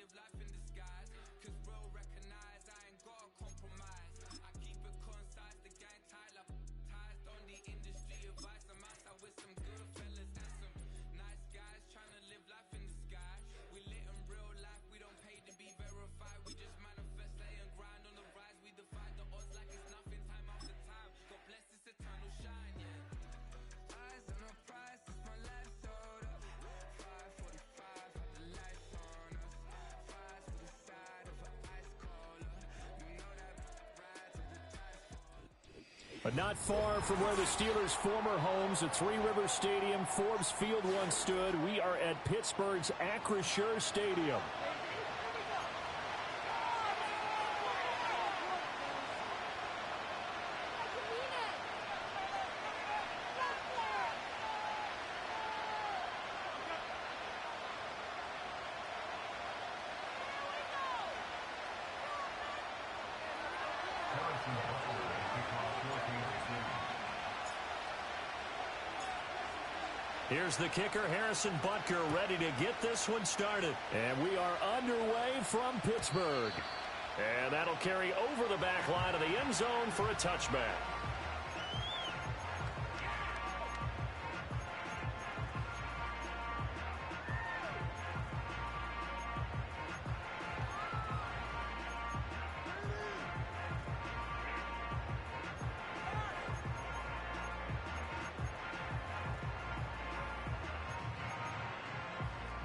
live life in disguise. Cause real recognize I ain't gotta compromise. I keep it concise, the gang tight like ties. On the industry advice, I'm outside with some good fellas and some nice guys trying to live life in the sky. We lit in real life, we don't pay to be verified. We just manifest, lay and grind on the rise. We defy the odds like it's nothing, time after time. God bless this eternal shine, yeah. Eyes on the prize, it's my life sold up. 5:45, had the lights on us. Fires to the side of an ice caller. You know that ride to the dice fall. But not far from where the Steelers' former homes at Three Rivers Stadium, Forbes Field once stood. We are at Pittsburgh's Acrisure Stadium. Here's the kicker, Harrison Butker, ready to get this one started. And we are underway from Pittsburgh. And that'll carry over the back line of the end zone for a touchback.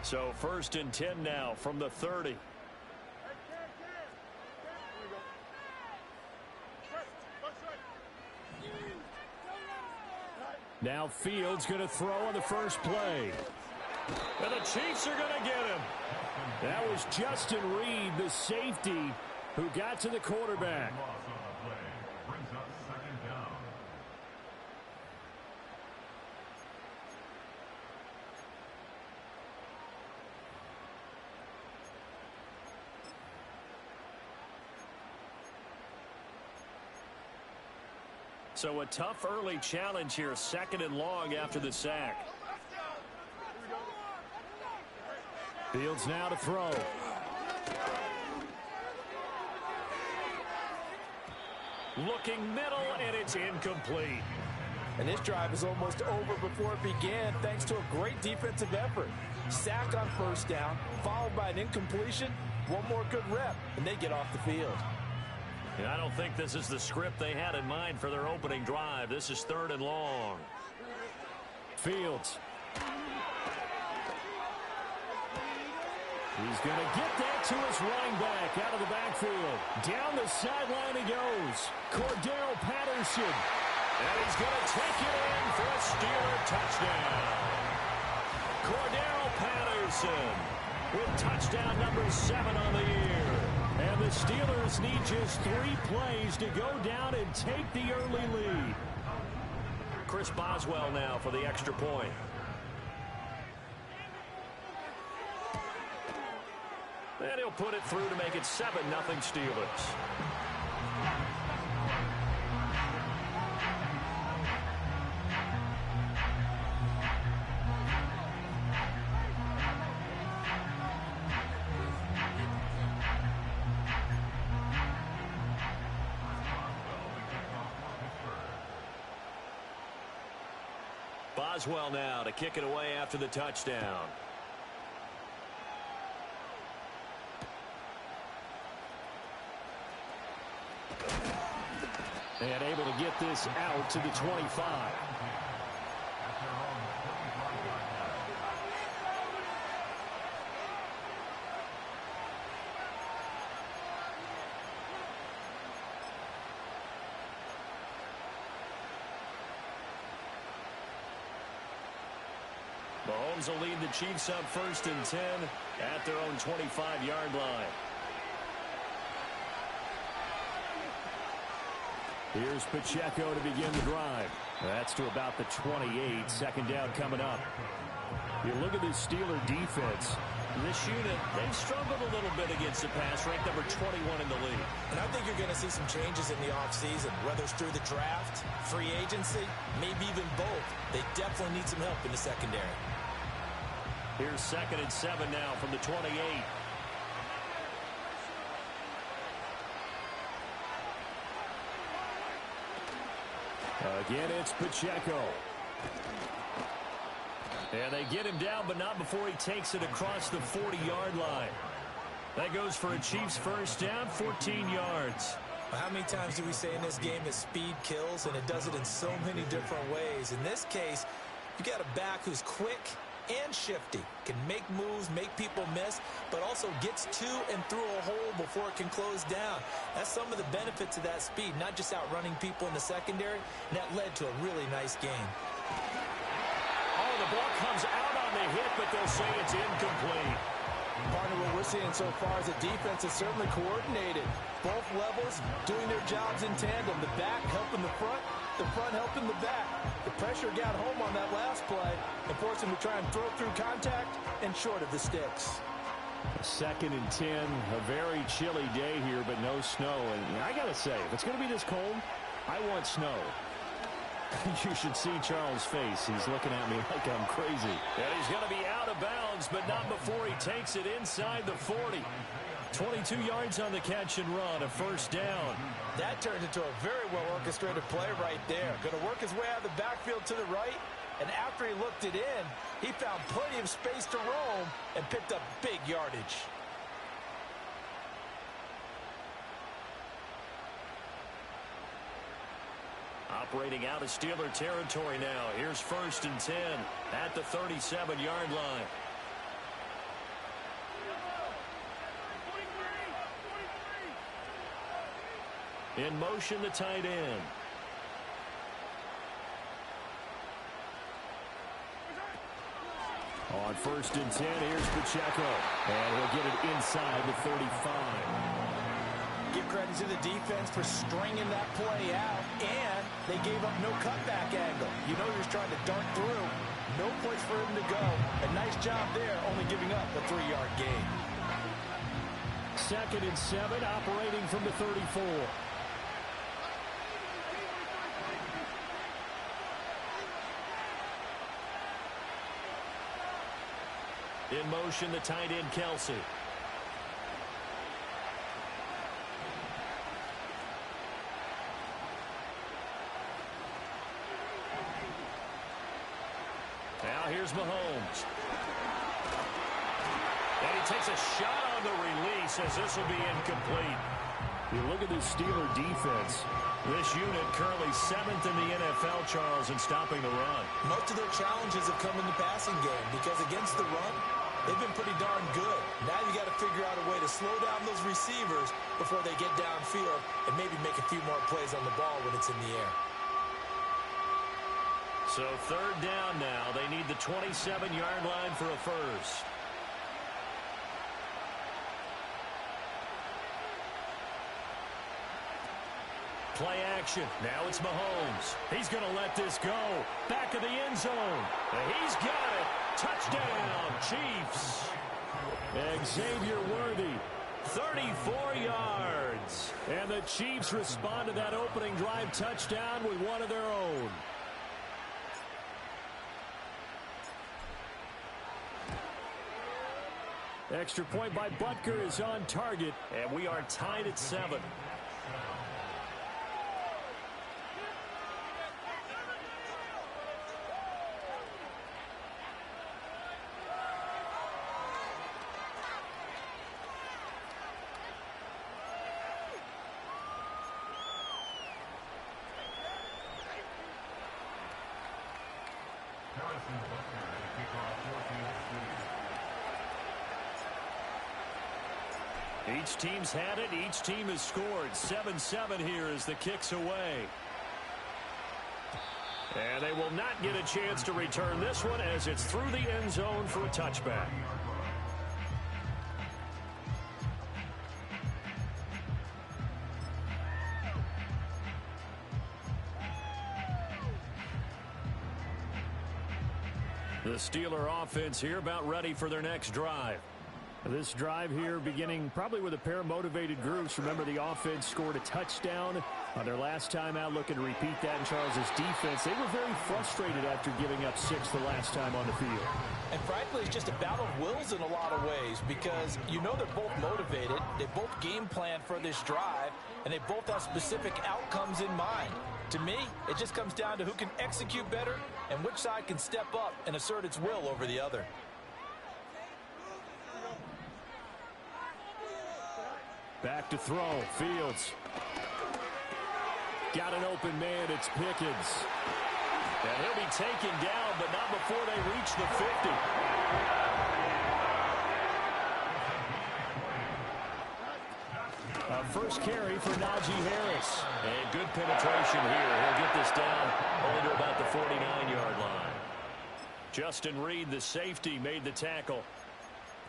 So 1st and 10 now from the 30. Now Fields going to throw on the first play. And the Chiefs are going to get him. That was Justin Reed, the safety, who got to the quarterback. So a tough early challenge here, 2nd and long after the sack. Fields now to throw. Looking middle, and it's incomplete. And this drive is almost over before it began thanks to a great defensive effort. Sack on 1st down, followed by an incompletion. One more good rep, and they get off the field. And I don't think this is the script they had in mind for their opening drive. This is 3rd and long. Fields. He's going to get that to his running back out of the backfield. Down the sideline he goes. Cordell Patterson. And he's going to take it in for a Steeler touchdown. Cordell Patterson with touchdown number 7 on the year. And the Steelers need just 3 plays to go down and take the early lead. Chris Boswell now for the extra point. And he'll put it through to make it 7-0 Steelers. Boswell now to kick it away after the touchdown. And able to get this out to the 25. Mahomes will lead the Chiefs up 1st and 10 at their own 25-yard line. Here's Pacheco to begin the drive. That's to about the 28. 2nd down coming up. You look at this Steeler defense. This unit, they've struggled a little bit against the pass, ranked number 21 in the league. And I think you're going to see some changes in the offseason, whether it's through the draft, free agency, maybe even both. They definitely need some help in the secondary. Here's 2nd and 7 now from the 28. Again, it's Pacheco. And they get him down, but not before he takes it across the 40-yard line. That goes for a Chiefs first down, 14 yards. How many times do we say in this game that speed kills, and it does it in so many different ways? In this case, you got a back who's quick and shifty, can make moves, make people miss, but also gets to and through a hole before it can close down. That's some of the benefits of that speed, not just outrunning people in the secondary, and that led to a really nice game. Oh, the ball comes out on the hit, but they'll say it's incomplete. Partner, what we're seeing so far is the defense is certainly coordinated. Both levels doing their jobs in tandem. The back helping the front helping the back. The pressure got home on that last play and forced him to try and throw through contact and short of the sticks. 2nd and 10, a very chilly day here, but no snow. And I got to say, if it's going to be this cold, I want snow. You should see Charles' face. He's looking at me like I'm crazy. And he's going to be out of bounds, but not before he takes it inside the 40. 22 yards on the catch and run, a first down. That turned into a very well-orchestrated play right there. Going to work his way out of the backfield to the right, and after he looked it in, he found plenty of space to roam and picked up big yardage. Operating out of Steeler territory now. Here's 1st and 10 at the 37-yard line. In motion, the tight end. On 1st and 10, here's Pacheco. And he'll get it inside the 35. Give credit to the defense for stringing that play out, and they gave up no cutback angle. You know you're trying to dart through. No place for him to go. A nice job there, only giving up a 3-yard gain. 2nd and 7, operating from the 34. In motion, the tight end, Kelsey. Now here's Mahomes. And he takes a shot on the release as this will be incomplete. You look at this Steeler defense. This unit currently 7th in the NFL, Charles, in stopping the run. Most of their challenges have come in the passing game because against the run, they've been pretty darn good. Now you got to figure out a way to slow down those receivers before they get downfield and maybe make a few more plays on the ball when it's in the air. So 3rd down now. They need the 27-yard line for a first. Play action. Now it's Mahomes. He's going to let this go. Back of the end zone. And he's got it. Touchdown, Chiefs. Xavier Worthy, 34 yards. And the Chiefs respond to that opening drive touchdown with one of their own. Extra point by Butker is on target, and we are tied at 7. Each team's had it. Each team has scored. 7-7 here as the kick's away. And they will not get a chance to return this one as it's through the end zone for a touchback. The Steeler offense here about ready for their next drive. This drive here beginning probably with a pair of motivated groups. Remember, the offense scored a touchdown on their last time out, looking to repeat that in Charles's defense. They were very frustrated after giving up 6 the last time on the field. And frankly, it's just a battle of wills in a lot of ways because you know they're both motivated. They both game plan for this drive, and they both have specific outcomes in mind. To me, it just comes down to who can execute better and which side can step up and assert its will over the other. Back to throw. Fields. Got an open man. It's Pickens. And he'll be taken down, but not before they reach the 50. First carry for Najee Harris. And good penetration here. He'll get this down only to about the 49-yard line. Justin Reed, the safety, made the tackle.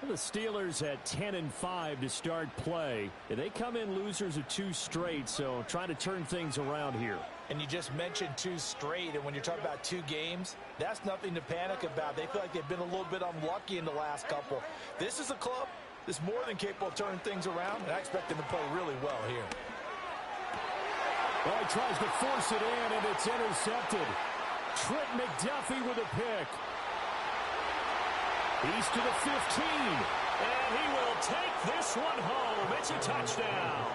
The Steelers at 10-5 to start play. They come in losers of 2 straight, so trying to turn things around here. And you just mentioned 2 straight, and when you're talking about 2 games, that's nothing to panic about. They feel like they've been a little bit unlucky in the last couple. This is a club that's more than capable of turning things around, and I expect them to play really well here. Well, he tries to force it in, and it's intercepted. Trent McDuffie with a pick. He's to the 15, and he will take this one home. It's a touchdown.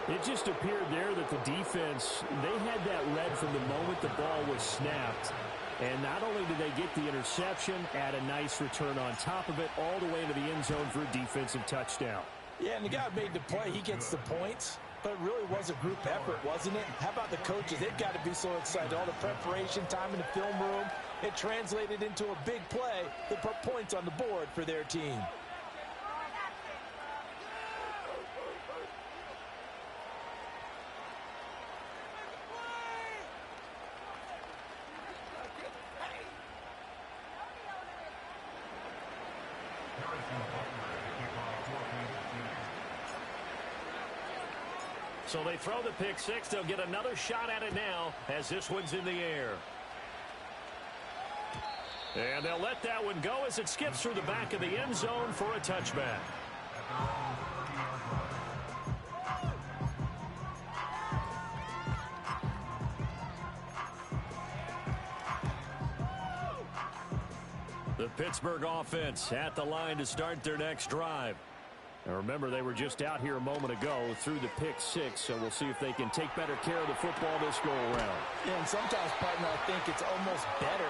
It just appeared there that the defense, they had that read from the moment the ball was snapped. And not only did they get the interception, add a nice return on top of it, all the way into the end zone for a defensive touchdown. Yeah, and the guy who made the play, he gets the points. But it really was a group effort, wasn't it? How about the coaches? They've got to be so excited. All the preparation, time in the film room, it translated into a big play that put points on the board for their team. So they throw the pick six. They'll get another shot at it now as this one's in the air. And they'll let that one go as it skips through the back of the end zone for a touchback. The Pittsburgh offense at the line to start their next drive. And remember, they were just out here a moment ago through the pick six, so we'll see if they can take better care of the football this go-around. Yeah, and sometimes, partner, I think it's almost better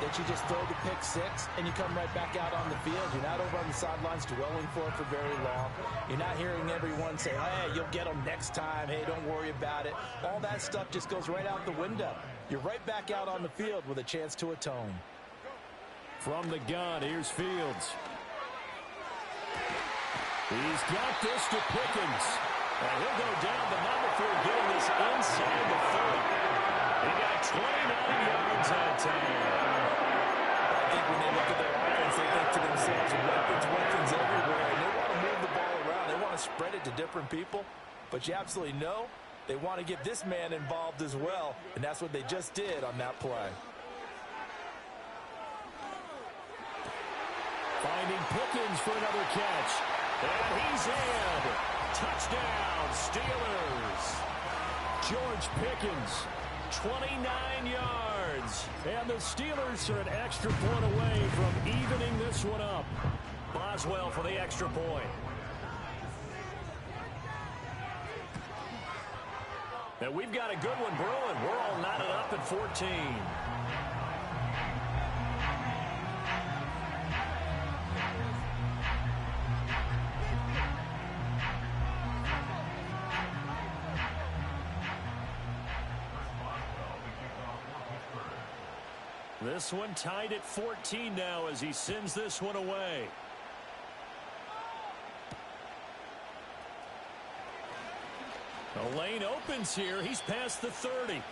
that you just throw the pick six and you come right back out on the field. You're not over on the sidelines dwelling for it for very long. You're not hearing everyone say, hey, you'll get them next time. Hey, don't worry about it. All that stuff just goes right out the window. You're right back out on the field with a chance to atone. From the gun, here's Fields. He's got this to Pickens. And he'll go down, but not before getting this inside the 30. He got 29 yards that time. I think when they look at their offense, they think to themselves, weapons everywhere. And they want to move the ball around. They want to spread it to different people. But you absolutely know they want to get this man involved as well. And that's what they just did on that play. Finding Pickens for another catch. And he's in. Touchdown, Steelers. George Pickens, 29 yards. And the Steelers are an extra point away from evening this one up. Boswell for the extra point. And we've got a good one brewing. We're all knotted up at 14. This one tied at 14 now as he sends this one away. The lane opens here. He's past the 30.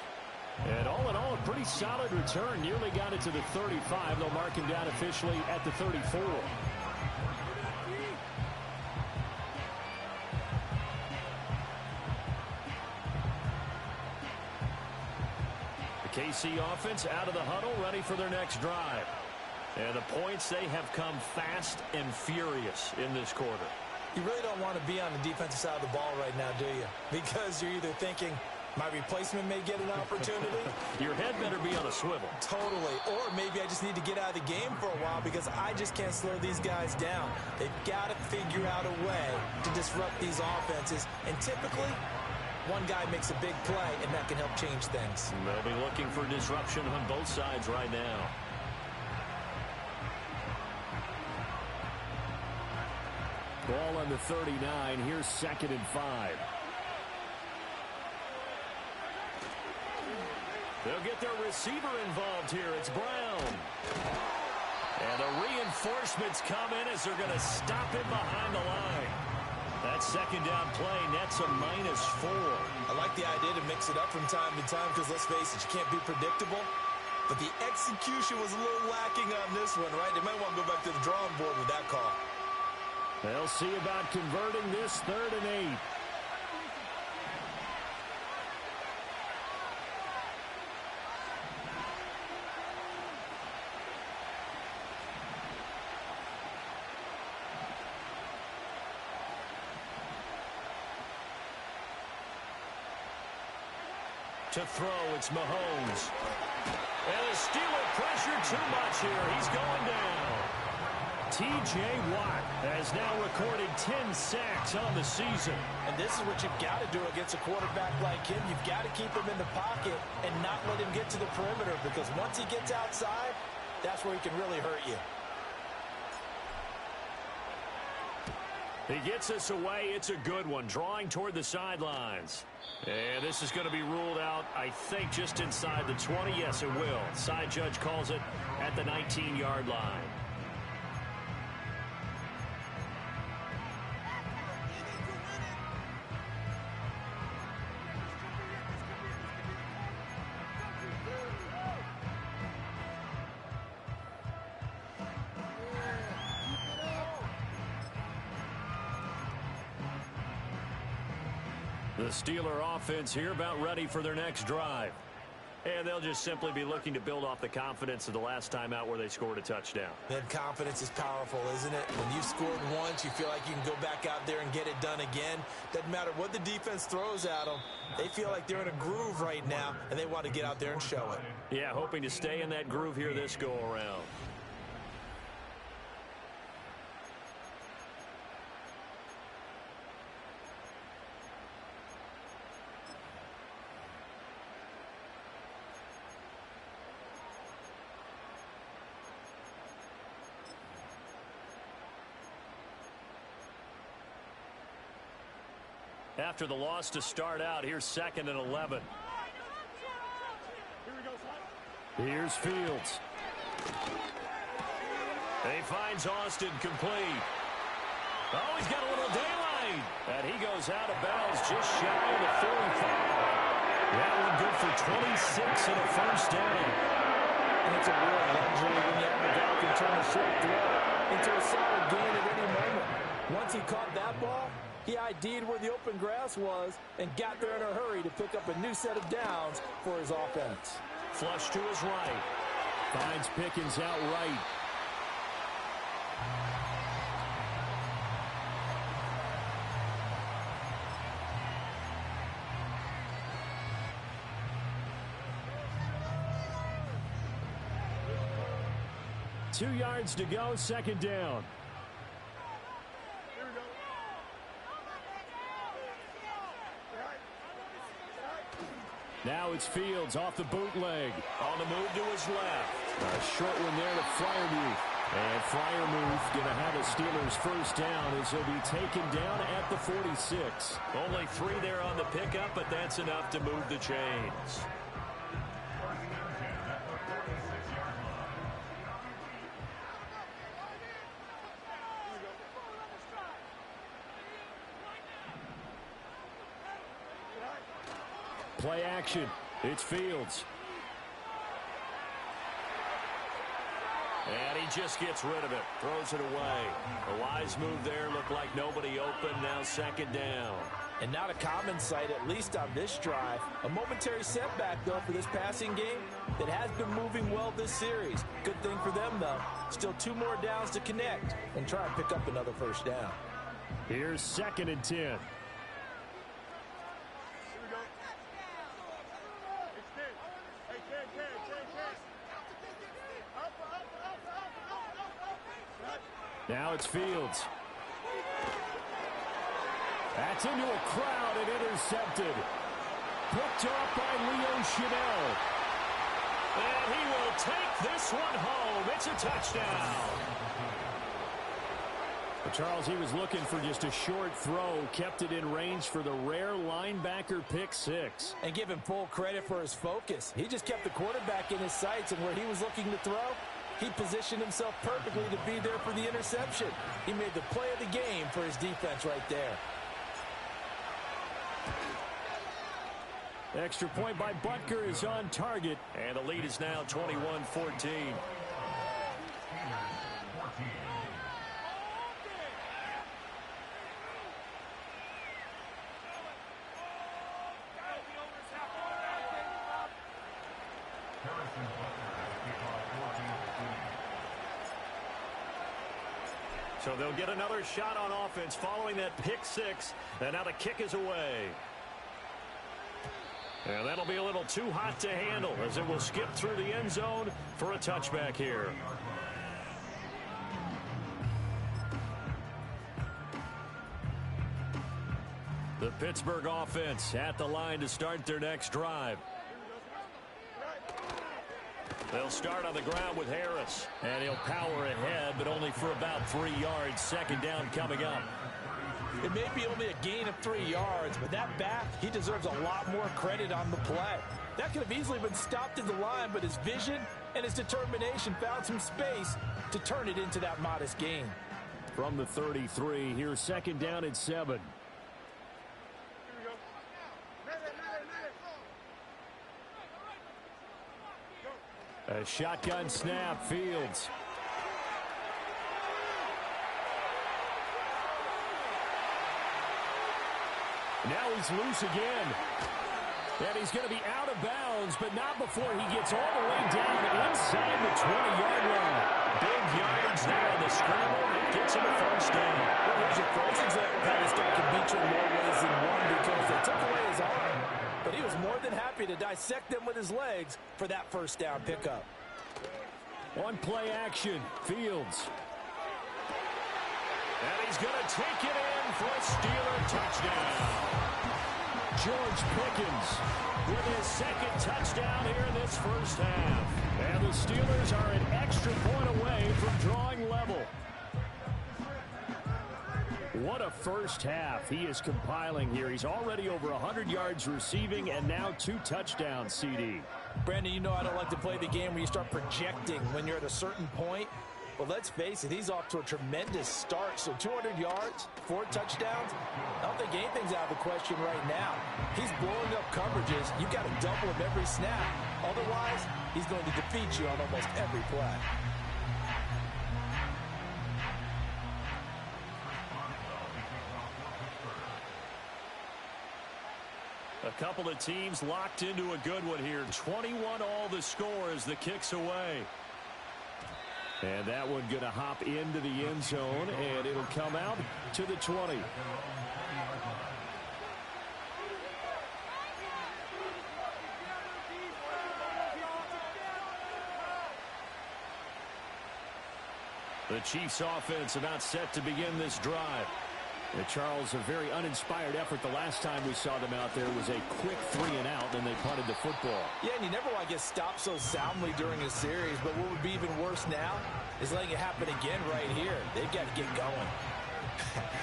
And all in all, a pretty solid return. Nearly got it to the 35. They'll mark him down officially at the 34. KC offense out of the huddle, ready for their next drive. And the points, they have come fast and furious in this quarter. You really don't want to be on the defensive side of the ball right now, do you? Because you're either thinking, my replacement may get an opportunity. Your head better be on a swivel. Totally. Or maybe I just need to get out of the game for a while because I just can't slow these guys down. They've got to figure out a way to disrupt these offenses. And typically, One guy makes a big play, and that can help change things. They'll be looking for disruption on both sides right now. Ball on the 39. Here's 2nd and 5. They'll get their receiver involved here. It's Brown. And the reinforcements come in as they're going to stop him behind the line. That 2nd down play nets a -4. I like the idea to mix it up from time to time because, let's face it, you can't be predictable. But the execution was a little lacking on this one, right? They might want to go back to the drawing board with that call. They'll see about converting this 3rd and 8. To throw, it's Mahomes. And the Steeler pressure too much here. He's going down. T.J. Watt has now recorded 10 sacks on the season. And this is what you've got to do against a quarterback like him. You've got to keep him in the pocket and not let him get to the perimeter, because once he gets outside, that's where he can really hurt you. He gets us away. It's a good one. Drawing toward the sidelines. And this is going to be ruled out, I think, just inside the 20. Yes, it will. Side judge calls it at the 19-yard line. The Steeler offense here about ready for their next drive. And they'll just simply be looking to build off the confidence of the last time out where they scored a touchdown. Then confidence is powerful, isn't it? When you've scored once, you feel like you can go back out there and get it done again. Doesn't matter what the defense throws at them. They feel like they're in a groove right now, and they want to get out there and show it. Yeah, hoping to stay in that groove here this go-around. After the loss to start out, here's 2nd and 11. Here's Fields. He finds Austin complete. Oh, he's got a little daylight. And he goes out of bounds just shy of the 45. That one good for 26 and a first down. And it's a real luxury when you have a guy who can turn a short throw into a solid gain at any moment. Once he caught that ball, he ID'd where the open grass was and got there in a hurry to pick up a new set of downs for his offense. Flush to his right. Finds Pickens out right. Two yards to go, 2nd down. Now it's Fields off the bootleg. On the move to his left. A short one there to Freiermuth. And Freiermuth going to have a Steelers first down as he'll be taken down at the 46. Only 3 there on the pickup, but that's enough to move the chains. Play action. It's Fields. And he just gets rid of it. Throws it away. A wise move there. Looked like nobody open. Now 2nd down. And not a common sight, at least on this drive. A momentary setback, though, for this passing game that has been moving well this series. Good thing for them, though. Still 2 more downs to connect and try and pick up another first down. Here's 2nd and 10. Now it's Fields. That's into a crowd and intercepted. picked off by Leo Chanel. And he will take this one home. It's a touchdown. Well, Charles, he was looking for just a short throw, kept it in range for the rare linebacker pick six. And give him full credit for his focus. He just kept the quarterback in his sights, and where he was looking to throw, he positioned himself perfectly to be there for the interception. He made the play of the game for his defense right there. Extra point by Butker is on target, and the lead is now 21-14. So they'll get another shot on offense following that pick six, and now the kick is away. And that'll be a little too hot to handle as it will skip through the end zone for a touchback here. The Pittsburgh offense at the line to start their next drive. They'll start on the ground with Harris, and he'll power ahead, but only for about 3 yards. Second down coming up. It may be only a gain of 3 yards, but that back, he deserves a lot more credit on the play. That could have easily been stopped at the line, but his vision and his determination found some space to turn it into that modest gain. From the 33, here's second down at 7. A shotgun snap, Fields. Now he's loose again. And he's going to be out of bounds, but not before he gets all the way down inside the 20-yard line. Big yardage there on the scramble. It gets him a first down. Well, here's your first example how this guy can beat you in more ways than one because they took away his arm. But he was more than happy to dissect them with his legs for that first down pickup. On play action, Fields. And he's going to take it in for a Steeler touchdown. George Pickens with his second touchdown here in this first half. And the Steelers are an extra point away from drawing level. What a first half he is compiling here. He's already over 100 yards receiving and now 2 touchdowns, CD. Brandon, you know I don't like to play the game where you start projecting when you're at a certain point. But let's face it, he's off to a tremendous start. So 200 yards, 4 touchdowns. I don't think anything's out of the question right now. He's blowing up coverages. You've got to double him every snap. Otherwise, he's going to defeat you on almost every play. A couple of teams locked into a good one here. 21 all the score as the kick's away. And that one going to hop into the end zone, and it'll come out to the 20. The Chiefs offense about set to begin this drive. And Charles, a very uninspired effort the last time we saw them out there was a quick 3 and out, and they punted the football. Yeah, and you never want to get stopped so soundly during a series, but what would be even worse now is letting it happen again right here. They've got to get going.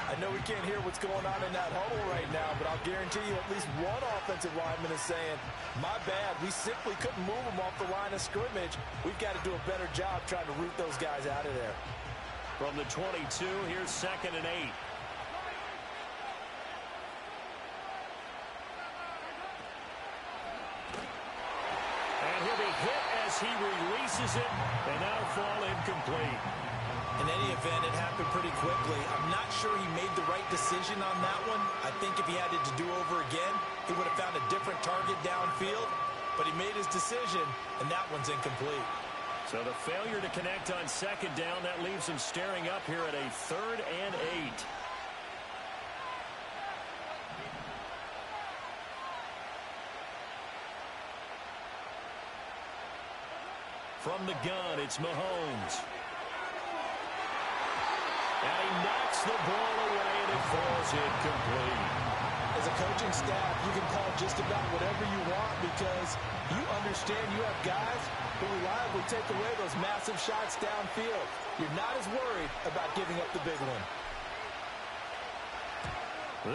I know we can't hear what's going on in that huddle right now, but I'll guarantee you at least one offensive lineman is saying, my bad, we simply couldn't move them off the line of scrimmage. We've got to do a better job trying to root those guys out of there. From the 22, here's second and 8. He releases it, and that'll fall incomplete. In any event, it happened pretty quickly. I'm not sure he made the right decision on that one. I think if he had it to do over again, he would have found a different target downfield. But he made his decision, and that one's incomplete. So the failure to connect on second down, that leaves him staring up here at a 3rd and 8. From the gun, it's Mahomes. And he knocks the ball away, and it falls incomplete. As a coaching staff, you can call just about whatever you want because you understand you have guys who reliably take away those massive shots downfield. You're not as worried about giving up the big one.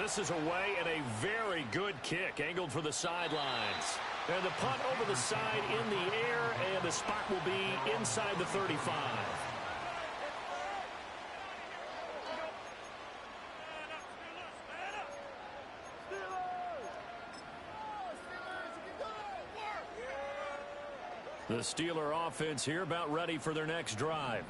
This is away and a very good kick, angled for the sidelines. And the punt over the side in the air, and the spot will be inside the 35. The Steeler offense here about ready for their next drive.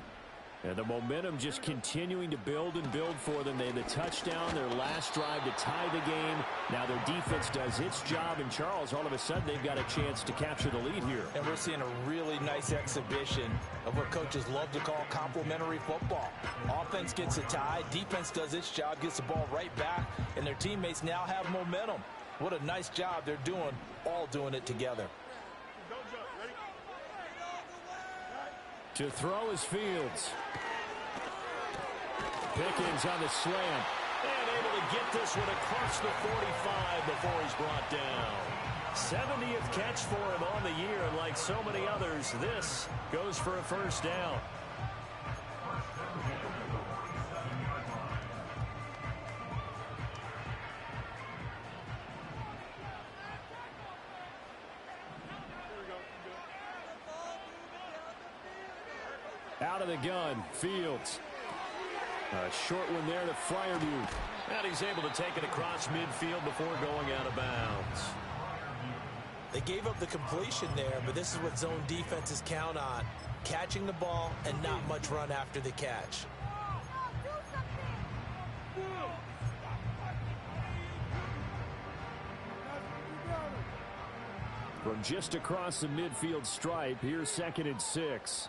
And the momentum just continuing to build and build for them. They had the touchdown, their last drive to tie the game. Now their defense does its job. And Charles, all of a sudden, they've got a chance to capture the lead here. And we're seeing a really nice exhibition of what coaches love to call complementary football. Offense gets a tie, defense does its job, gets the ball right back, and their teammates now have momentum. What a nice job they're doing, all doing it together. To throw is Fields. Pickens on the slant. And able to get this one across the 45 before he's brought down. 70th catch for him on the year, and like so many others, this goes for a first down. Out of the gun, Fields. A short one there to Fryermuth. And he's able to take it across midfield before going out of bounds. They gave up the completion there, but this is what zone defenses count on. Catching the ball and not much run after the catch. From just across the midfield stripe, here's 2nd and 6.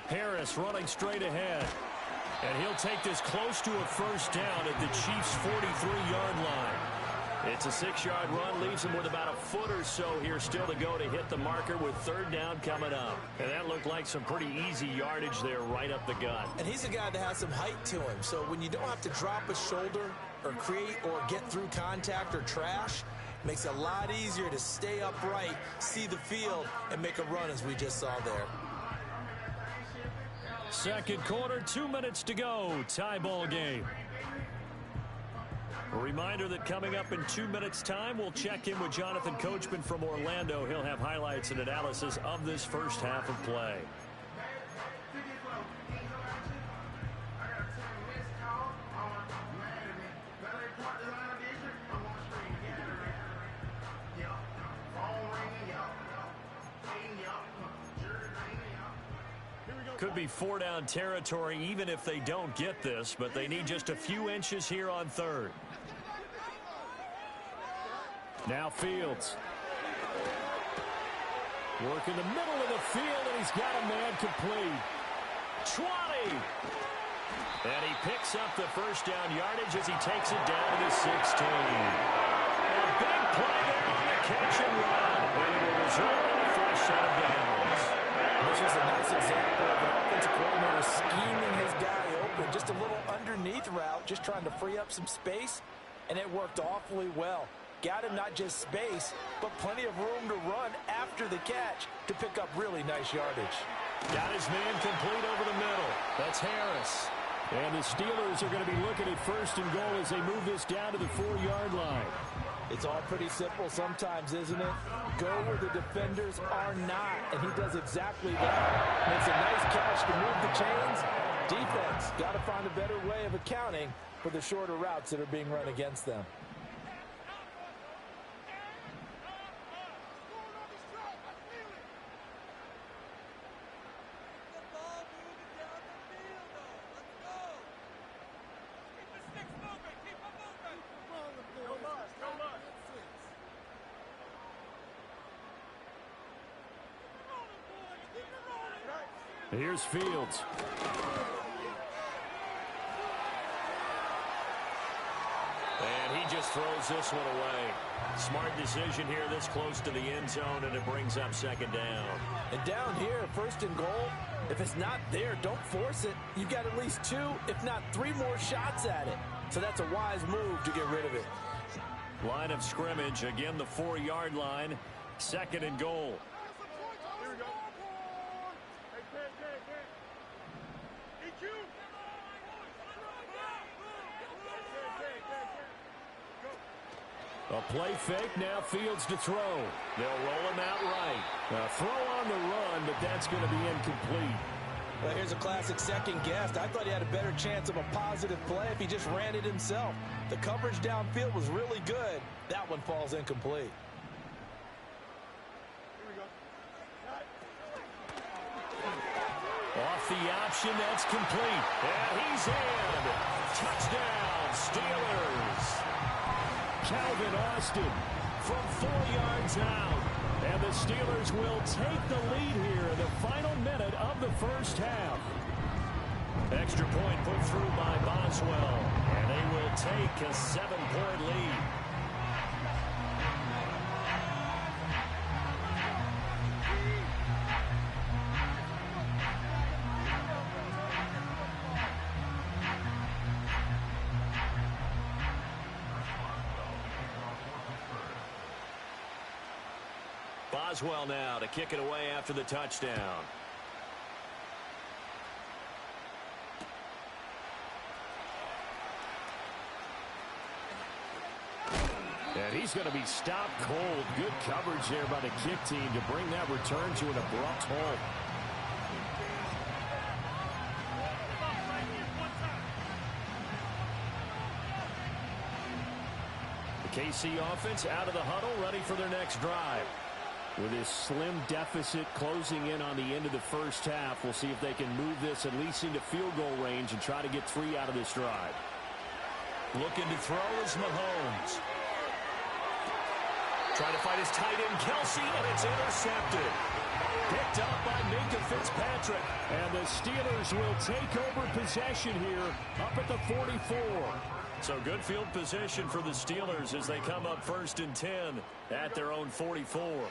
Harris running straight ahead. And he'll take this close to a first down at the Chiefs' 43-yard line. It's a 6-yard run, leaves him with about a foot or so here still to go to hit the marker with 3rd down coming up. And that looked like some pretty easy yardage there right up the gut. And he's a guy that has some height to him, so when you don't have to drop a shoulder or create or get through contact or trash, it makes it a lot easier to stay upright, see the field, and make a run as we just saw there. Second quarter, 2 minutes to go. Tie ball game. A reminder that coming up in 2 minutes' time, we'll check in with Jonathan Coachman from Orlando. He'll have highlights and analysis of this first half of play. Could be 4-down territory even if they don't get this, but they need just a few inches here on 3rd. Now Fields. Work in the middle of the field, and he's got a man complete. 20! And he picks up the first down yardage as he takes it down to the 16. A big play there on the catch and run. And it will result for a set of downs. This is a nice example of an offensive coordinator scheming his guy open. Just a little underneath route, just trying to free up some space, and it worked awfully well. Got him not just space, but plenty of room to run after the catch to pick up really nice yardage. Got his man complete over the middle. That's Harris. And the Steelers are going to be looking at 1st and goal as they move this down to the 4-yard line. It's all pretty simple sometimes, isn't it? Go where the defenders are not, and he does exactly that. Makes a nice catch to move the chains. Defense got to find a better way of accounting for the shorter routes that are being run against them. Here's Fields. And he just throws this one away. Smart decision here this close to the end zone, and it brings up 2nd down. And down here, 1st and goal, If it's not there, don't force it. You've got at least 2, if not 3 more shots at it. So that's a wise move to get rid of it. Line of scrimmage, again the 4-yard line. 2nd and goal. Here we go. A play fake, now Fields to throw. They'll roll him out right. A throw on the run, but that's going to be incomplete. Well, here's a classic second guess. I thought he had a better chance of a positive play if he just ran it himself. The coverage downfield was really good. That one falls incomplete. Off the option, that's complete. And he's in. Touchdown, Steelers. Calvin Austin from 4 yards out. And the Steelers will take the lead here in the final minute of the first half. Extra point put through by Boswell. And they will take a 7-point lead. Boswell now to kick it away after the touchdown. And he's going to be stopped cold. Good coverage there by the kick team to bring that return to an abrupt halt. The KC offense out of the huddle, ready for their next drive. With this slim deficit closing in on the end of the first half, we'll see if they can move this at least into field goal range and try to get 3 out of this drive. Looking to throw is Mahomes. Trying to fight his tight end, Kelsey, and it's intercepted. Picked up by Minka Fitzpatrick. And the Steelers will take over possession here up at the 44. So good field position for the Steelers as they come up 1st and 10 at their own 44.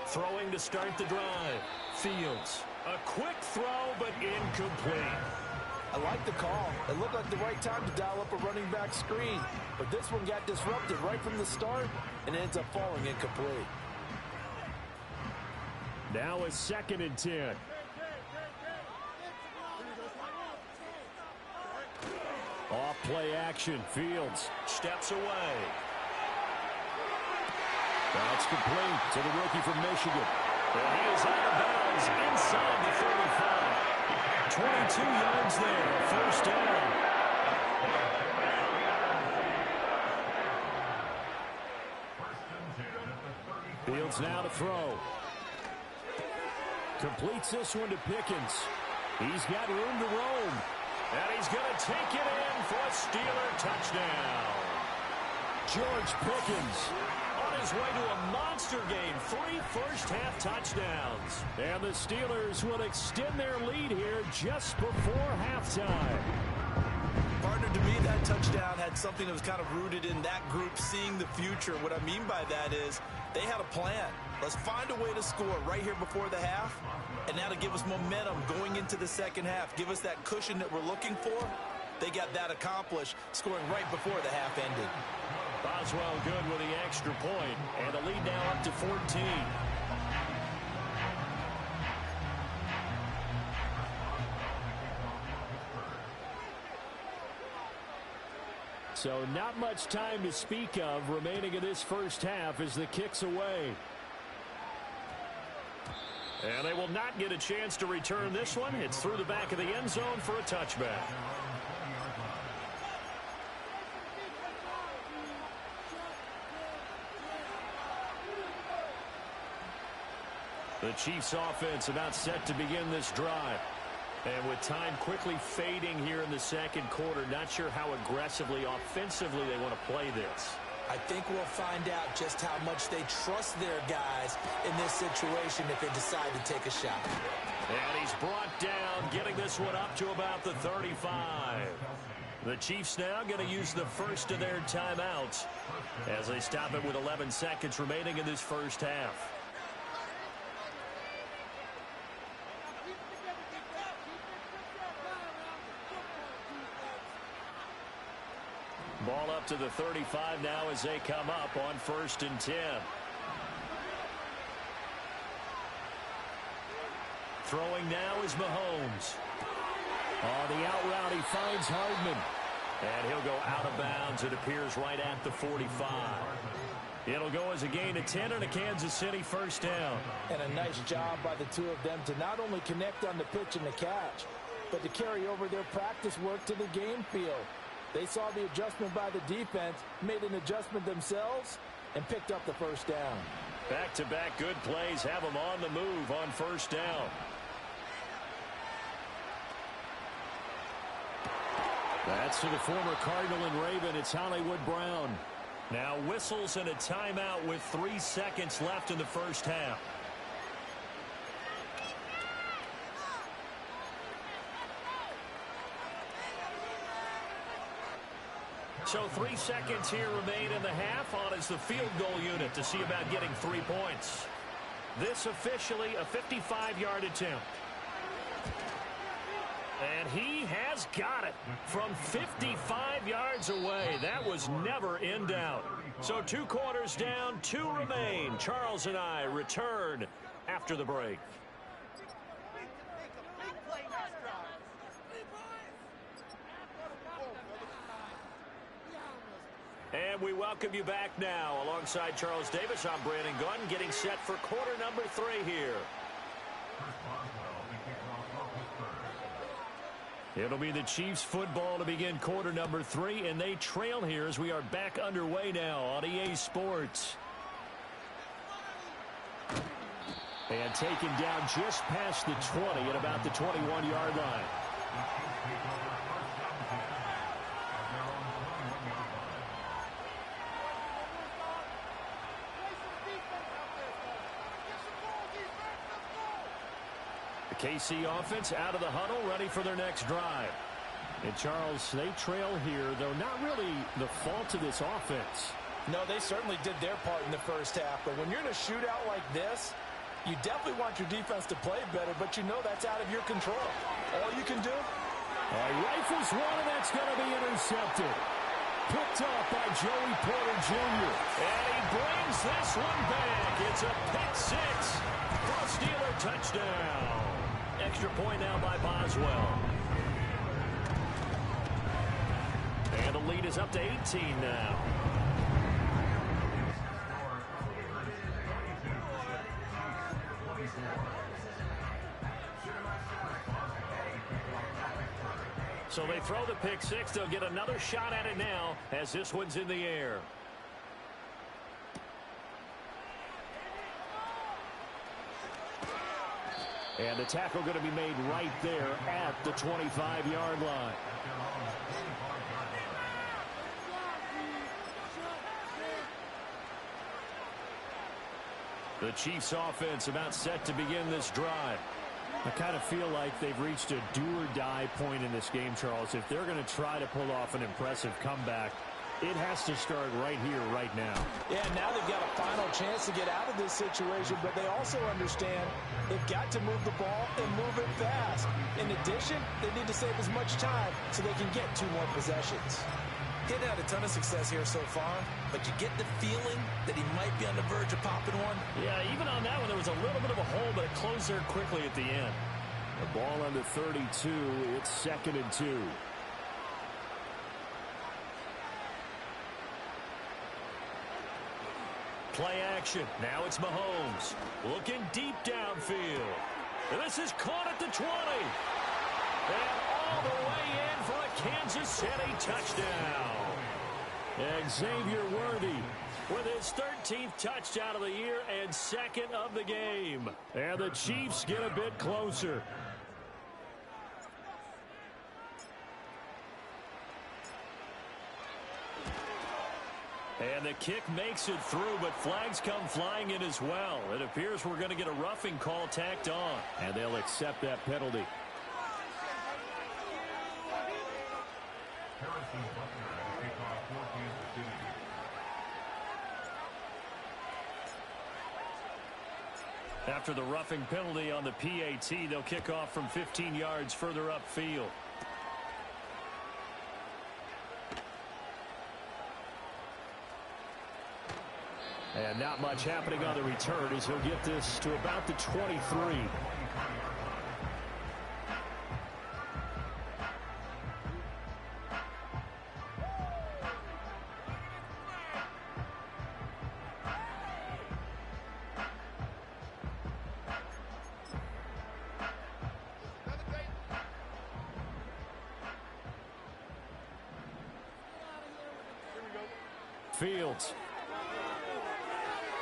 Throwing to start the drive. Fields. A quick throw, but incomplete. I like the call. It looked like the right time to dial up a running back screen. But this one got disrupted right from the start and ends up falling incomplete. Now a 2nd and 10. Off play action. Fields steps away. That's complete to the rookie from Michigan. And he is out of bounds inside the 35. 22 yards there. 1st down. Fields now to throw. Completes this one to Pickens. He's got room to roam. And he's going to take it in for a Steeler touchdown. George Pickens on his way to a monster game. 3 first-half touchdowns. And the Steelers will extend their lead here just before halftime. Partner, to me, that touchdown had something that was kind of rooted in that group seeing the future. What I mean by that is they had a plan. Let's find a way to score right here before the half. And now to give us momentum going into the second half, give us that cushion that we're looking for. They got that accomplished, scoring right before the half ended. Boswell good with the extra point, and the lead now up to 14. So not much time to speak of remaining in this first half as the kick's away. And they will not get a chance to return this one. It's through the back of the end zone for a touchback. The Chiefs offense about set to begin this drive. And with time quickly fading here in the second quarter, not sure how aggressively, offensively they want to play this. I think we'll find out just how much they trust their guys in this situation if they decide to take a shot. And he's brought down, getting this one up to about the 35. The Chiefs now going to use the first of their timeouts as they stop it with 11 seconds remaining in this first half. Ball up to the 35 now as they come up on 1st and 10. Throwing now is Mahomes. On the out route, he finds Hardman. And he'll go out of bounds. It appears right at the 45. It'll go as a gain of 10 and a Kansas City first down. And a nice job by the two of them to not only connect on the pitch and the catch, but to carry over their practice work to the game field. They saw the adjustment by the defense, made an adjustment themselves, and picked up the first down. Back-to-back good plays have them on the move on first down. That's to the former Cardinal and Raven. It's Hollywood Brown. Now whistles and a timeout with 3 seconds left in the first half. So 3 seconds here remain in the half. On is the field goal unit to see about getting 3 points. This officially a 55-yard attempt. And he has got it from 55 yards away. That was never in doubt. So 2 quarters down, 2 remain. Charles and I return after the break. And we welcome you back now. Alongside Charles Davis, I'm Brandon Gunn, getting set for quarter number 3 here. It'll be the Chiefs football to begin quarter number 3, and they trail here as we are back underway now on EA Sports. And taken down just past the 20 at about the 21-yard line. KC offense out of the huddle, ready for their next drive. And Charles, they trail here, though not really the fault of this offense. No, they certainly did their part in the first half. But when you're in a shootout like this, you definitely want your defense to play better, but you know that's out of your control. All you can do. Rifles one, and that's going to be intercepted. Picked up by Joey Porter Jr. And he brings this one back. It's a pick 6 for a Steeler touchdown. Extra point now by Boswell. And the lead is up to 18 now. So they throw the pick 6. They'll get another shot at it now as this one's in the air. And the tackle going to be made right there at the 25-yard line. The Chiefs offense about set to begin this drive. I kind of feel like they've reached a do-or-die point in this game, Charles. If they're going to try to pull off an impressive comeback, it has to start right here, right now. Yeah, now they've got a final chance to get out of this situation, but they also understand they've got to move the ball and move it fast. In addition, they need to save as much time so they can get 2 more possessions. He'd had a ton of success here so far, but you get the feeling that he might be on the verge of popping one. Yeah, even on that one, there was a little bit of a hole, but it closed there quickly at the end. The ball on the 32, it's 2nd and 2. Play action. Now it's Mahomes. Looking deep downfield. And this is caught at the 20. And all the way in for a Kansas City touchdown. Xavier Worthy with his 13th touchdown of the year and 2nd of the game. And the Chiefs get a bit closer. And the kick makes it through, but flags come flying in as well. It appears we're going to get a roughing call tacked on, and they'll accept that penalty. After the roughing penalty on the PAT, they'll kick off from 15 yards further upfield. And not much happening on the return as he'll get this to about the 23. Fields.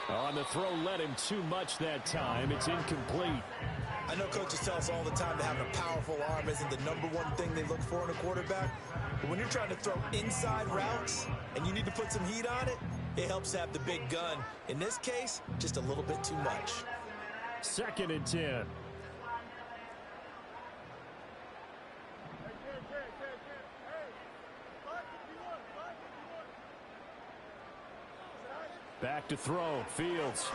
On the throw, led him too much that time. It's incomplete. I know coaches tell us all the time that having a powerful arm isn't the number one thing they look for in a quarterback. But when you're trying to throw inside routes and you need to put some heat on it, it helps have the big gun. In this case, just a little bit too much. 2nd and 10. Back to throw. Fields.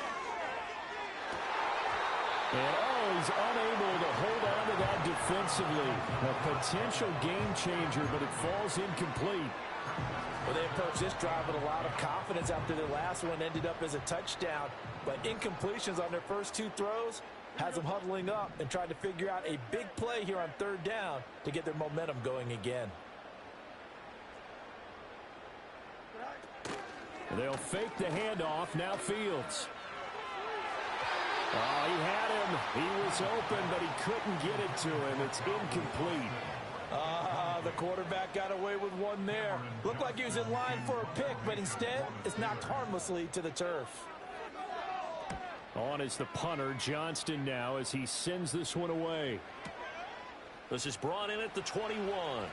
And he's unable to hold on to that defensively. A potential game changer, but it falls incomplete. Well, they approached this drive with a lot of confidence after their last one ended up as a touchdown. But incompletions on their first 2 throws has them huddling up and trying to figure out a big play here on 3rd down to get their momentum going again. They'll fake the handoff. Now Fields. Oh, he had him. He was open, but he couldn't get it to him. It's incomplete. The quarterback got away with one there. Looked like he was in line for a pick, but instead it's knocked harmlessly to the turf. On is the punter, Johnston, now as he sends this one away. This is brought in at the 21.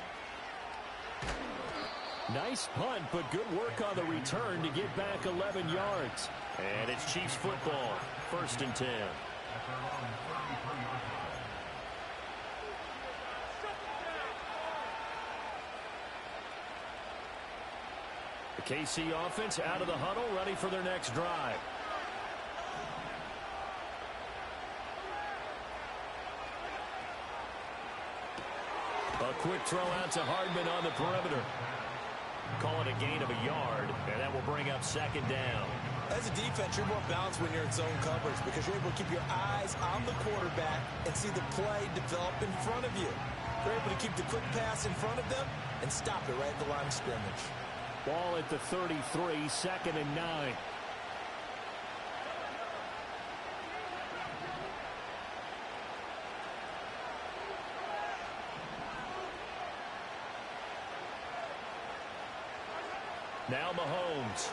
Nice punt, but good work on the return to get back 11 yards. And it's Chiefs football, 1st and 10. The KC offense out of the huddle, ready for their next drive. A quick throw out to Hardman on the perimeter. Call it a gain of a yard, and that will bring up 2nd down. As a defense, you're more balanced when you're in zone coverage because you're able to keep your eyes on the quarterback and see the play develop in front of you. You're able to keep the quick pass in front of them and stop it right at the line of scrimmage. Ball at the 33, 2nd and 9. Now Mahomes.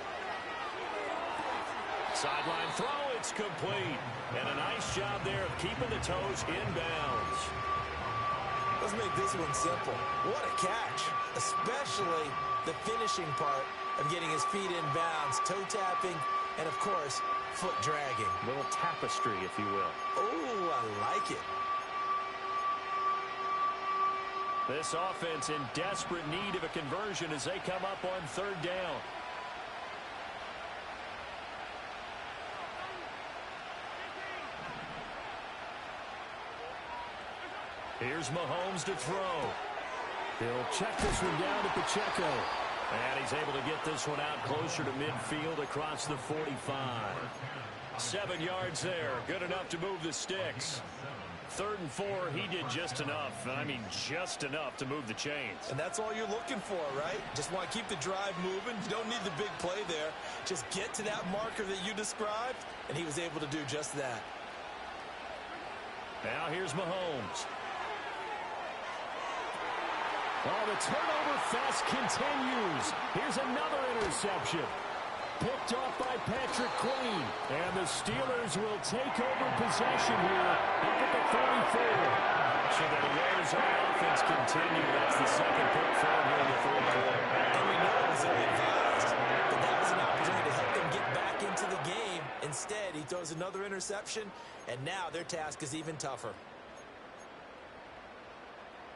Sideline throw, it's complete. And a nice job there of keeping the toes inbounds. Let's make this one simple. What a catch, especially the finishing part of getting his feet in bounds, toe tapping, and of course, foot dragging. Little tapestry, if you will. Oh, I like it. This offense in desperate need of a conversion as they come up on 3rd down. Here's Mahomes to throw. He'll check this one down to Pacheco. And he's able to get this one out closer to midfield across the 45. 7 yards there. Good enough to move the sticks. 3rd and 4, he did just enough. I mean, just enough to move the chains. And that's all you're looking for, right? Just want to keep the drive moving. You don't need the big play there. Just get to that marker that you described, and he was able to do just that. Now here's Mahomes. Oh, the turnover fest continues. Here's another interception. Picked off by Patrick Queen. And the Steelers will take over possession here up at the 34. So the woes on offense continue. That's the 2nd pick for him here in the 3rd quarter. And we know it was ill-advised, but that was an opportunity to help them get back into the game. Instead, he throws another interception, and now their task is even tougher.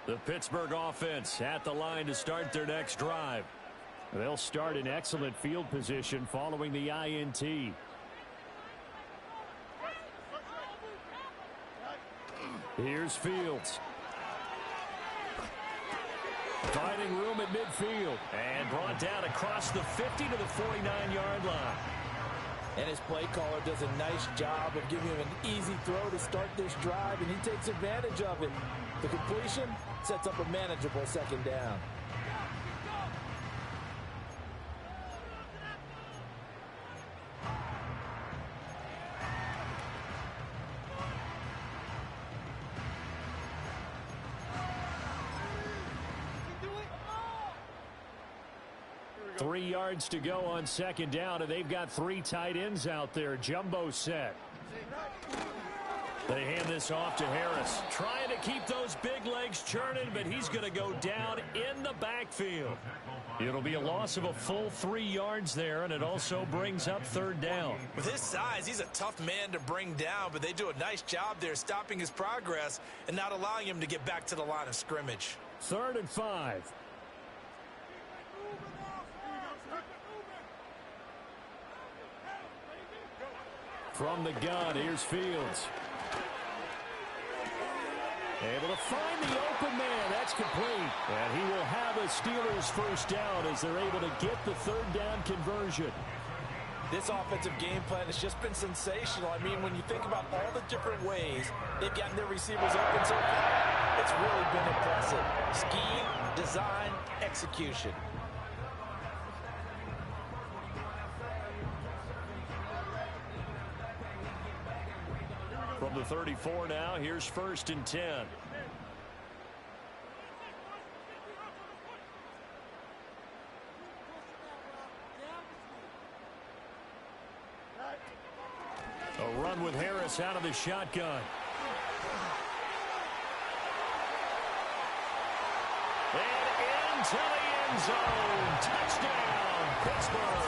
The Pittsburgh offense at the line to start their next drive. They'll start in excellent field position following the INT. Here's Fields. Finding room at midfield. And brought down across the 50 to the 49-yard line. And his play caller does a nice job of giving him an easy throw to start this drive, and he takes advantage of it. The completion sets up a manageable second down. Three yards to go on second down, and they've got three tight ends out there. Jumbo set. They hand this off to Harris. Trying to keep those big legs churning, but he's going to go down in the backfield. It'll be a loss of a full 3 yards there, and it also brings up third down. With his size, he's a tough man to bring down, but they do a nice job there stopping his progress and not allowing him to get back to the line of scrimmage. 3rd and 5. From the gun, here's Fields. Able to find the open man. That's complete. And he will have a Steelers first down as they're able to get the third down conversion. This offensive game plan has just been sensational. I mean, when you think about all the different ways they've gotten their receivers open so far, it's really been impressive. Scheme, design, execution. From the 34 now, here's 1st and 10. A run with Harris out of the shotgun. And into the end zone. Touchdown, Pittsburgh.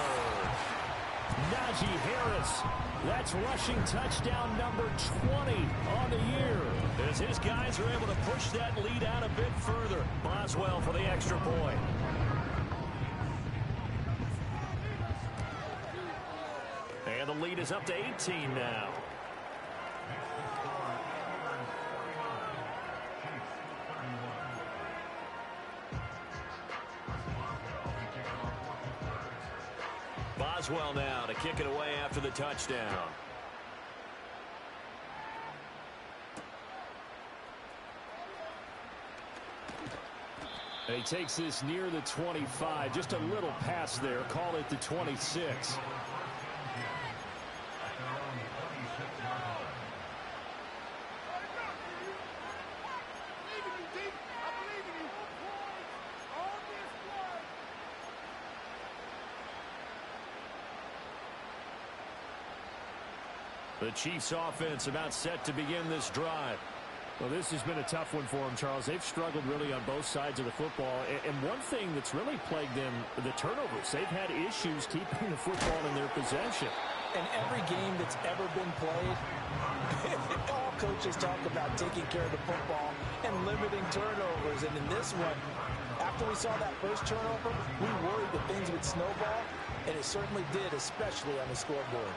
Najee Harris. That's rushing touchdown number 20 on the year. As his guys are able to push that lead out a bit further. Boswell for the extra point. And the lead is up to 18 now. Boswell now to kick it away after the touchdown. And he takes this near the 25. Just a little pass there. Call it the 26. The Chiefs offense about set to begin this drive. Well, this has been a tough one for them, Charles. They've struggled really on both sides of the football. And one thing that's really plagued them, the turnovers. They've had issues keeping the football in their possession. In every game that's ever been played, all coaches talk about taking care of the football and limiting turnovers. And in this one, after we saw that first turnover, we worried that things would snowball, and it certainly did, especially on the scoreboard.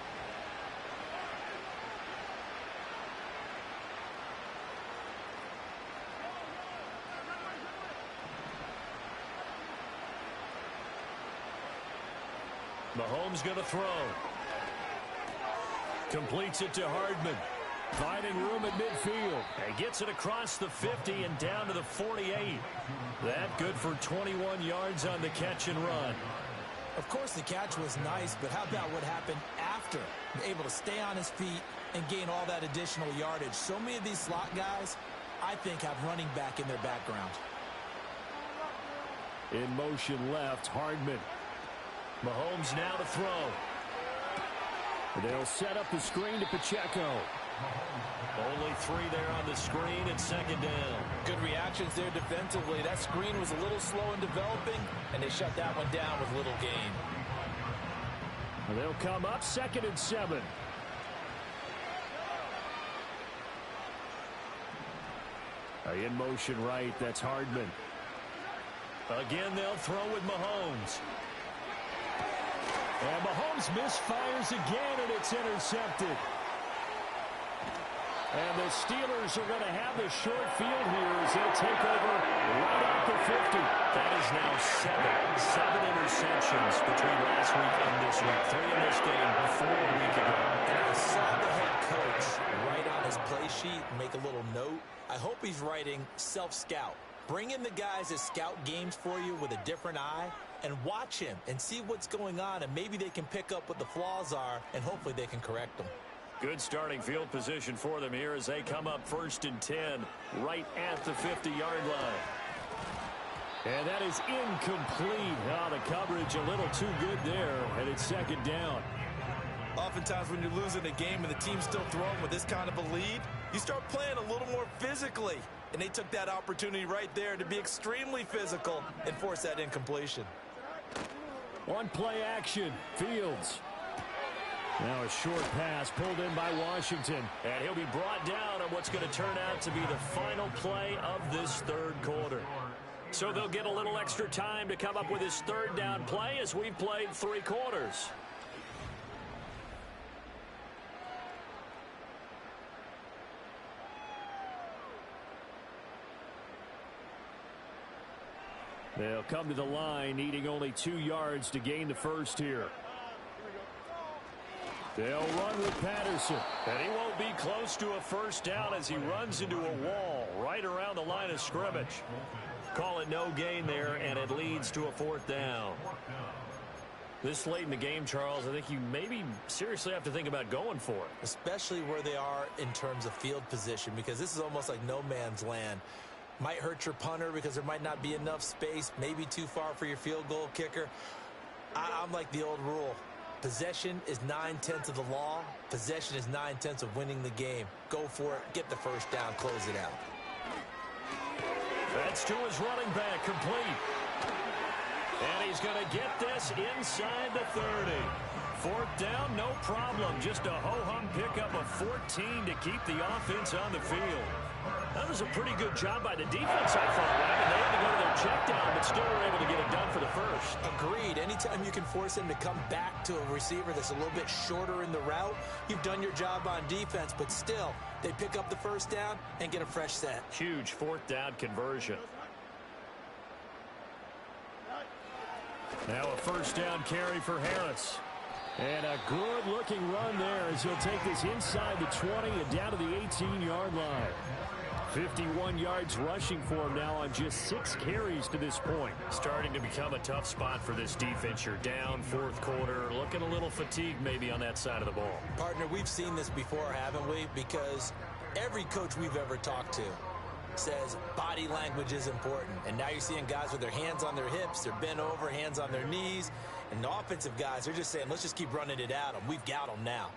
Mahomes going to throw. Completes it to Hardman. Finding room at midfield. And gets it across the 50 and down to the 48. That good for 21 yards on the catch and run. Of course, the catch was nice, but how about what happened after? Able to stay on his feet and gain all that additional yardage. So many of these slot guys, I think, have running back in their background. In motion left, Hardman. Mahomes now to throw. They'll set up the screen to Pacheco. Only 3 there on the screen and second down. Good reactions there defensively. That screen was a little slow in developing, and they shut that one down with little gain. They'll come up 2nd and 7. In motion right, that's Hardman. Again, they'll throw with Mahomes. And Mahomes misfires again, and it's intercepted. And the Steelers are going to have the short field here as they'll take over right at the 50. That is now seven interceptions between last week and this week. 3 in this game, 4 a week ago. And I saw the head coach write on his play sheet and make a little note. I hope he's writing self-scout. Bring in the guys that scout games for you with a different eye and watch him and see what's going on, and maybe they can pick up what the flaws are, and hopefully they can correct them. Good starting field position for them here as they come up 1st and 10 right at the 50-yard line. And that is incomplete. Oh, the coverage a little too good there, and it's 2nd down. Oftentimes when you're losing a game and the team's still throwing with this kind of a lead, you start playing a little more physically. And they took that opportunity right there to be extremely physical and force that incompletion. One play action. Fields. Now a short pass pulled in by Washington. And he'll be brought down on what's going to turn out to be the final play of this 3rd quarter. So they'll get a little extra time to come up with his 3rd down play as we've played 3 quarters. They'll come to the line needing only 2 yards to gain the first here. They'll run with Patterson. And he won't be close to a 1st down as he runs into a wall right around the line of scrimmage. Call it no gain there, and it leads to a 4th down. This late in the game, Charles, I think you maybe seriously have to think about going for it. Especially where they are in terms of field position, because this is almost like no man's land. Might hurt your punter because there might not be enough space, maybe too far for your field goal kicker. I'm like the old rule. Possession is 9/10 of the law. Possession is 9/10 of winning the game. Go for it. Get the 1st down. Close it out. That's to his running back, complete. And he's going to get this inside the 30. 4th down, no problem. Just a ho-hum pickup of 14 to keep the offense on the field. That was a pretty good job by the defense, I thought, right? And they had to go to their check down, but still were able to get it done for the 1st. Agreed. Anytime you can force him to come back to a receiver that's a little bit shorter in the route, you've done your job on defense, but still, they pick up the 1st down and get a fresh set. Huge 4th down conversion. Now a 1st down carry for Harris. And a good-looking run there as he'll take this inside the 20 and down to the 18-yard line. 51 yards rushing for him now on just 6 carries to this point. Starting to become a tough spot for this defense. You're down 4th quarter, looking a little fatigued maybe on that side of the ball. Partner, we've seen this before, haven't we? Because every coach we've ever talked to says body language is important. And now you're seeing guys with their hands on their hips, they're bent over, hands on their knees. And the offensive guys, they're just saying, let's just keep running it at them. We've got them now.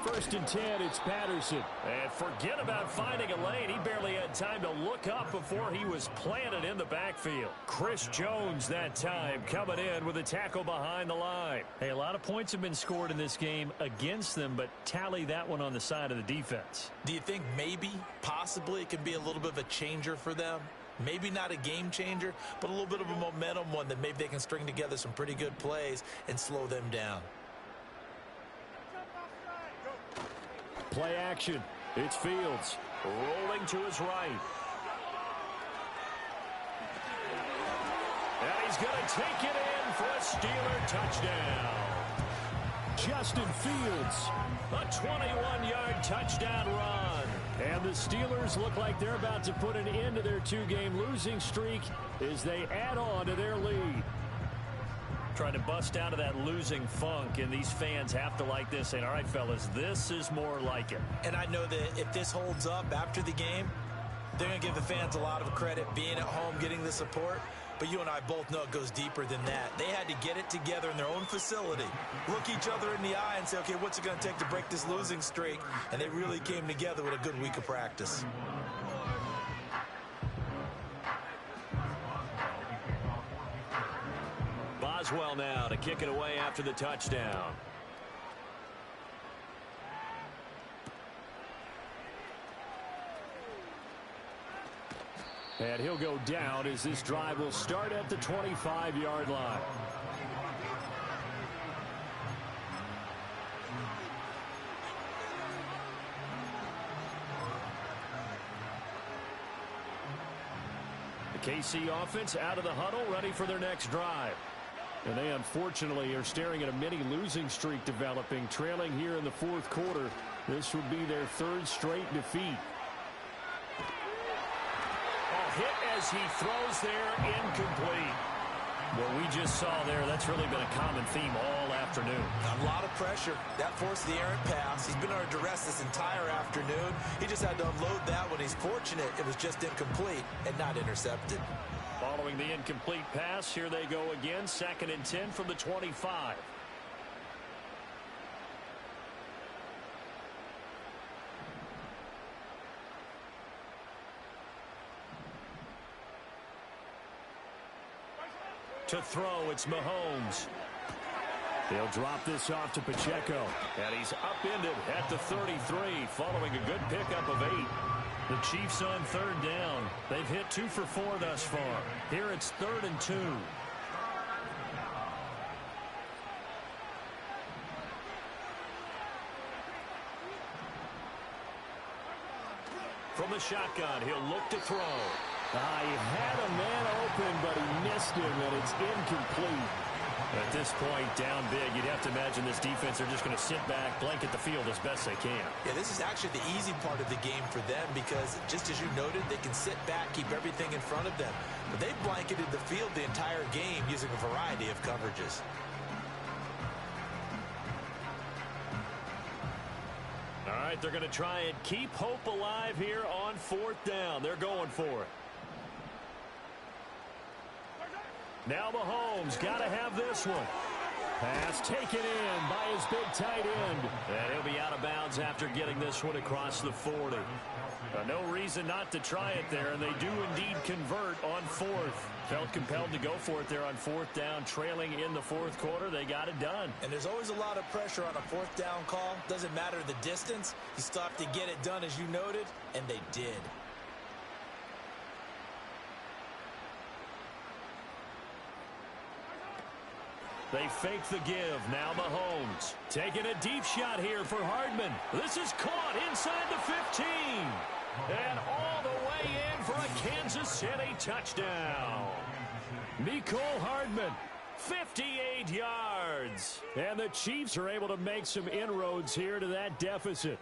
1st and 10, it's Patterson. And forget about finding a lane. He barely had time to look up before he was planted in the backfield. Chris Jones that time coming in with a tackle behind the line. Hey, a lot of points have been scored in this game against them, but tally that one on the side of the defense. Do you think maybe, possibly, it can be a little bit of a changer for them? Maybe not a game changer, but a little bit of a momentum one that maybe they can string together some pretty good plays and slow them down. Play action. It's Fields. Rolling to his right. And he's going to take it in for a Steeler touchdown. Justin Fields. A 21-yard touchdown run. And the Steelers look like they're about to put an end to their 2-game losing streak as they add on to their lead. Trying to bust out of that losing funk, and these fans have to like this. Saying, all right, fellas, this is more like it. And I know that if this holds up after the game, they're going to give the fans a lot of credit being at home, getting the support. But you and I both know it goes deeper than that. They had to get it together in their own facility, look each other in the eye and say, okay, what's it going to take to break this losing streak? And they really came together with a good week of practice. Boswell now to kick it away after the touchdown. And he'll go down as this drive will start at the 25-yard line. KC offense out of the huddle, ready for their next drive. And they unfortunately are staring at a mini losing streak developing, trailing here in the fourth quarter. This would be their third straight defeat. Hit as he throws there, incomplete. What we just saw there, that's really been a common theme all afternoon. A lot of pressure. That forced the errant pass. He's been under duress this entire afternoon. He just had to unload that one. He's fortunate it was just incomplete and not intercepted. Following the incomplete pass, here they go again. 2nd and 10 from the 25. To throw, it's Mahomes. They'll drop this off to Pacheco. And he's upended at the 33, following a good pickup of 8. The Chiefs on 3rd down. They've hit 2 for 4 thus far. Here it's 3rd and 2. From the shotgun, he'll look to throw. He had a man open, but he missed him, and it's incomplete. At this point, down big, you'd have to imagine this defense are just going to sit back, blanket the field as best they can. Yeah, this is actually the easy part of the game for them because, just as you noted, they can sit back, keep everything in front of them. But they've blanketed the field the entire game using a variety of coverages. All right, they're going to try and keep hope alive here on 4th down. They're going for it. Now Mahomes got to have this one. Pass taken in by his big tight end. And he'll be out of bounds after getting this one across the 40. No reason not to try it there, and they do indeed convert on 4th. Felt compelled to go for it there on 4th down, trailing in the 4th quarter. They got it done. And there's always a lot of pressure on a 4th down call. Doesn't matter the distance. You still have to get it done, as you noted, and they did. They fake the give. Now Mahomes taking a deep shot here for Hardman. This is caught inside the 15. And all the way in for a Kansas City touchdown. Mecole Hardman. 58 yards. And the Chiefs are able to make some inroads here to that deficit.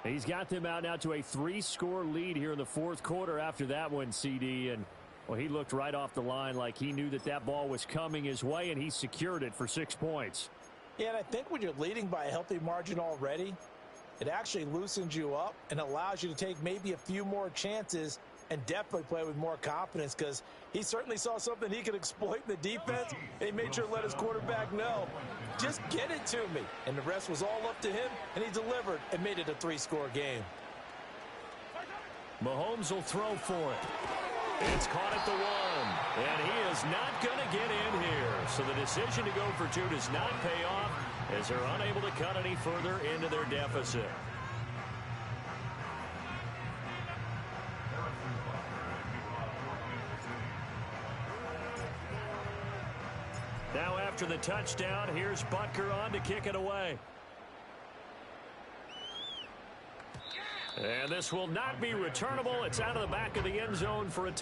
He's got them out now to a 3-score lead here in the 4th quarter after that one, CD. And well, he looked right off the line like he knew that that ball was coming his way, and he secured it for 6 points. Yeah, and I think when you're leading by a healthy margin already, it actually loosens you up and allows you to take maybe a few more chances and definitely play with more confidence because he certainly saw something he could exploit in the defense, and he made sure to let his quarterback know, just get it to me. And the rest was all up to him, and he delivered and made it a 3-score game. Mahomes will throw for it. It's caught at the 1, and he is not going to get in here. So the decision to go for 2 does not pay off as they're unable to cut any further into their deficit. Now after the touchdown, here's Butker on to kick it away. And this will not be returnable. It's out of the back of the end zone for a touchdown.